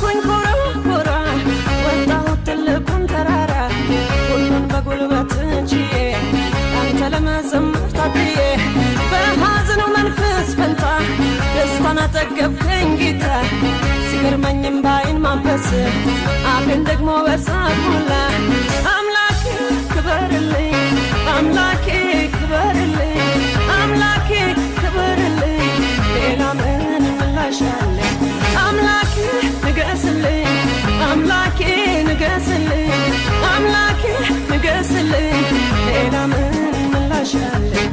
አረኩኝ ኮራ ኮራ ወጣሁ ትልቁን ተራራ ሁሉን በጉልበት ችዬ አንተ ለመዘመር ታድዬ በሐዘኑ መንፈስ ፈንታ ደስታን አጠገብከኝ ጌታ ሲገርመኝም ባይን ማበስ አፌን ደግሞ በሳቅ ሞላ አምላኬ ክበርልኝ አምላኬ ክበርልኝ አምላኬ ክበርልኝ ሌላ ምን ምላሽ አለኝ አምላኬ ንገስልኝ አምላኬ ንገስልኝ አምላኬ ንገስልኝ ሌላ ምን ምላሽ አለኝ